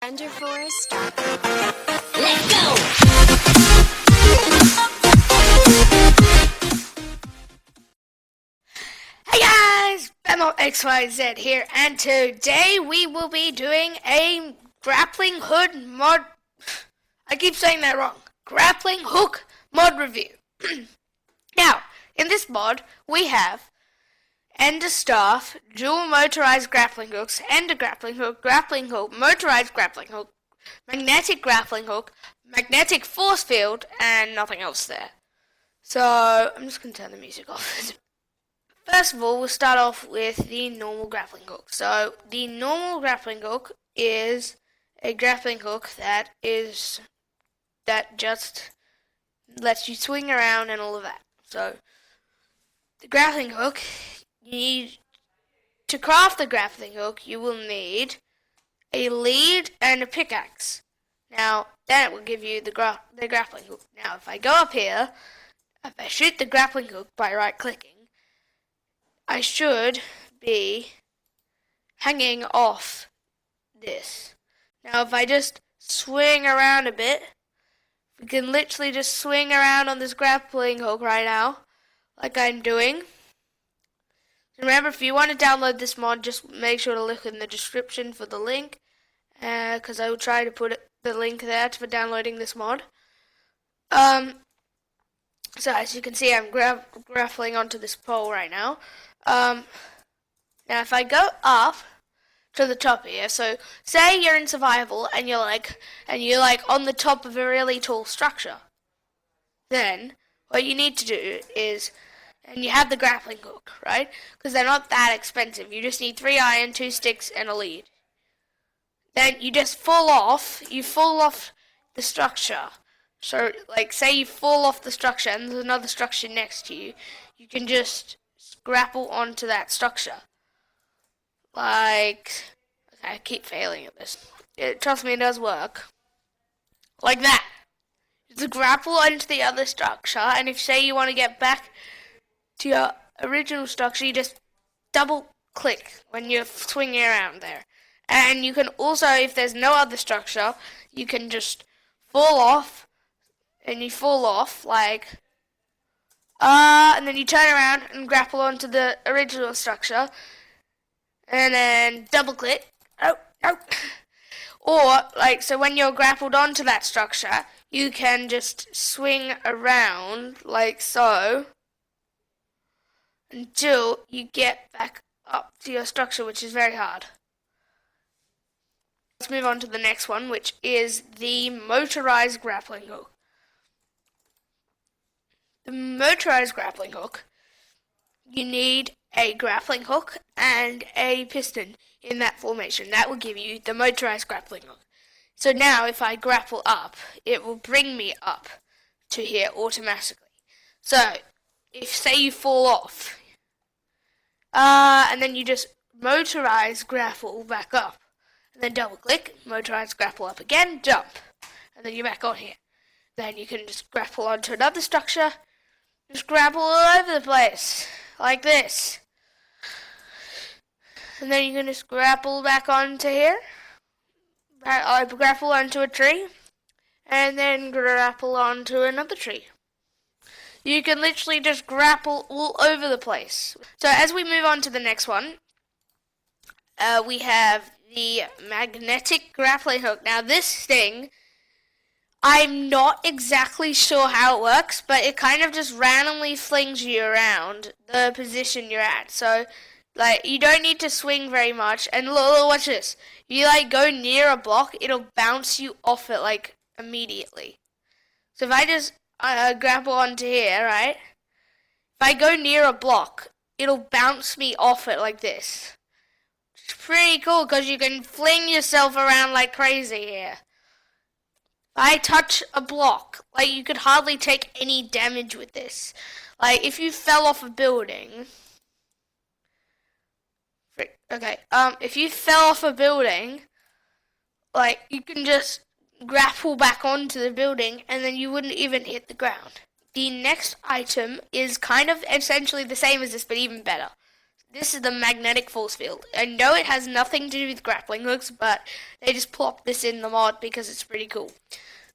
Thunder Forest start. Let's go! Hey guys, Benmop XYZ here, and today we will be doing a grappling hook mod. I keep saying that wrong. Grappling hook mod review. Now, in this mod, we have ender staff, dual motorized grappling hooks, ender grappling hook, motorized grappling hook, magnetic grappling hook, magnetic force field, and nothing else there. So, I'm just going to turn the music off. First of all, we'll start off with the normal grappling hook. So, the normal grappling hook is a grappling hook that just lets you swing around and all of that. So, the grappling hook, to craft the grappling hook, you will need a lead and a pickaxe. Now, then it will give you the grappling hook. Now, if I go up here, if I shoot the grappling hook by right-clicking, I should be hanging off this. Now, if I just swing around a bit, we can literally just swing around on this grappling hook right now, like I'm doing. Remember, if you want to download this mod, just make sure to look in the description for the link, because I will try to put the link there for downloading this mod. So as you can see, I'm grappling onto this pole right now. Now if I go up to the top here, so say you're in survival and you're like on the top of a really tall structure, then what you need to do is, and you have the grappling hook, right? Because they're not that expensive. You just need 3 iron, 2 sticks, and a lead. Then you just fall off. You fall off the structure. So, like, say you fall off the structure and there's another structure next to you. You can just grapple onto that structure. Like, okay, I keep failing at this. Trust me, it does work. Like that. Just grapple onto the other structure, and if, say, you want to get back to your original structure, you just double click when you're swinging around there. And you can also, if there's no other structure, you can just fall off, and you fall off like, and then you turn around and grapple onto the original structure, and then double click, or like, so when you're grappled onto that structure, you can just swing around like so, until you get back up to your structure, which is very hard. Let's move on to the next one, which is the motorized grappling hook. The motorized grappling hook, you need a grappling hook and a piston in that formation. That will give you the motorized grappling hook. So now if I grapple up, it will bring me up to here automatically. So if, say, you fall off, and then you just motorize grapple back up, and then double click, motorize grapple up again, jump, and then you're back on here. Then you can just grapple onto another structure, just grapple all over the place, like this. And then you can just grapple back onto here, grapple onto a tree, and then grapple onto another tree. You can literally just grapple all over the place. So as we move on to the next one, we have the magnetic grappling hook. Now this thing, I'm not exactly sure how it works, but it kind of just randomly flings you around the position you're at. So, like, you don't need to swing very much. And look, watch this. You, like, go near a block, it'll bounce you off it, like, immediately. So if I just grapple onto here, right? If I go near a block, it'll bounce me off it like this. It's pretty cool because you can fling yourself around like crazy here. If I touch a block, like, you could hardly take any damage with this. Like, if you fell off a building, if you fell off a building, like, you can just grapple back onto the building and then you wouldn't even hit the ground. The next item is kind of essentially the same as this, but even better. this is the magnetic force field. I know it has nothing to do with grappling hooks, but they just plopped this in the mod because it's pretty cool.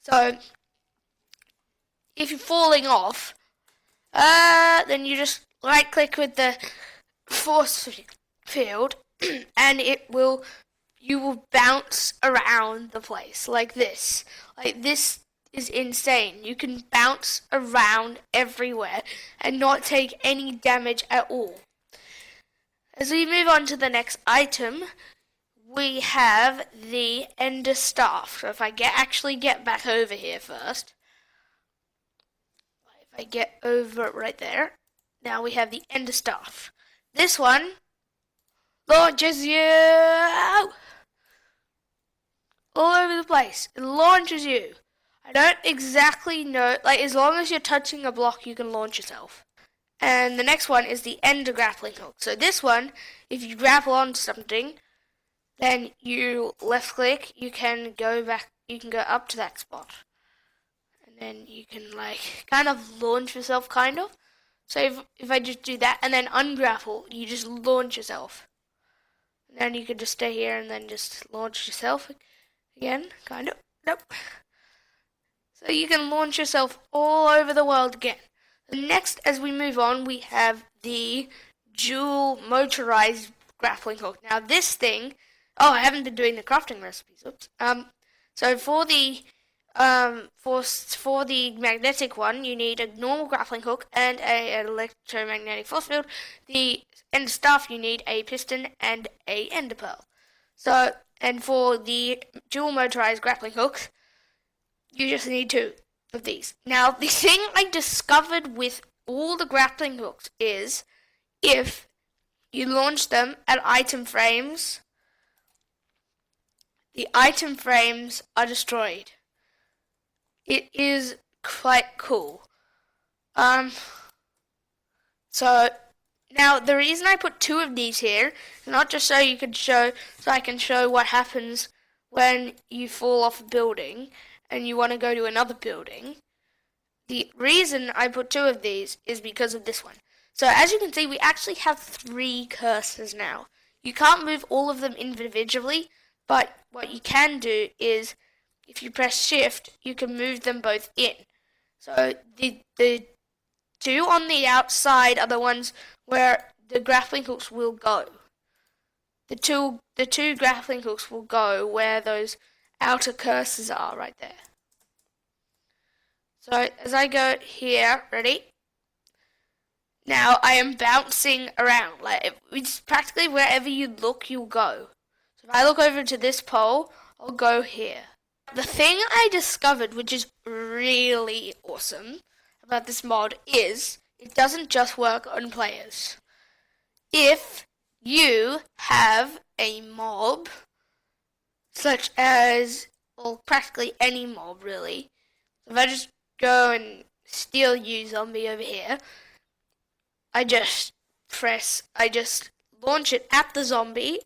So, if you're falling off, then you just right click with the force field and you will bounce around the place like this. Like this is insane. You can bounce around everywhere and not take any damage at all. As we move on to the next item, we have the Ender Staff. So if I actually get back over here first. If I get over right there. Now we have the Ender Staff. This one launches you all over the place. It launches you. I don't exactly know, like as long as you're touching a block you can launch yourself. And the next one is the Ender Grappling Hook. So this one, if you grapple onto something, then you left click, you can go back, you can go up to that spot. And then you can like kind of launch yourself kind of. So if I just do that and then ungrapple, you just launch yourself. And then you can just stay here and then just launch yourself again, kind of. Nope. So you can launch yourself all over the world again. Next, as we move on, we have the dual motorized grappling hook. Now this thing, I haven't been doing the crafting recipes. Oops. So for the magnetic one, you need a normal grappling hook and an electromagnetic force field. The Ender Staff, you need a piston and a Ender Pearl. So, and for the dual motorized grappling hook, you just need 2 of these. Now, the thing I discovered with all the grappling hooks is if you launch them at item frames, the item frames are destroyed. It is quite cool. So now the reason I put 2 of these here is not just so I can show what happens when you fall off a building and you want to go to another building. The reason I put 2 of these is because of this one. So as you can see, we actually have 3 cursors now. You can't move all of them individually, but what you can do is if you press shift, you can move them both in. So the 2 on the outside are the ones where the grappling hooks will go. The two grappling hooks will go where those outer cursors are right there. So as I go here, ready? Now I am bouncing around. Like it's practically wherever you look, you'll go. So if I look over to this pole, I'll go here. The thing I discovered, which is really awesome about this mod, is it doesn't just work on players. If you have a mob, such as, well, practically any mob really. If I just go and steal you, zombie, over here, I just launch it at the zombie,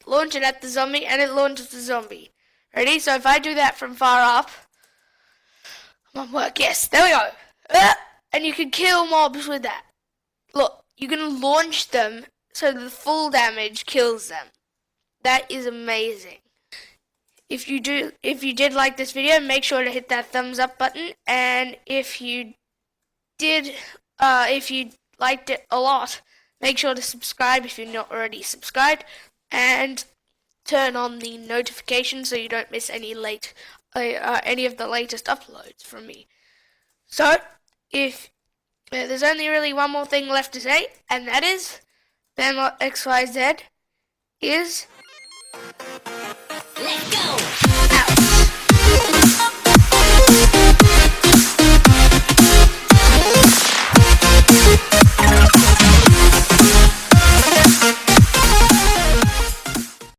launch it at the zombie, and it launches the zombie. Ready? So if I do that from far up, come on, work, yes, there we go. And you can kill mobs with that. Look, you can launch them so the full damage kills them. That is amazing. If you did like this video, make sure to hit that thumbs up button, and if you liked it a lot, make sure to subscribe if you're not already subscribed, and turn on the notifications so you don't miss any of the latest uploads from me. So, if there's only really one more thing left to say, and that is Benmop XYZ is Let's go.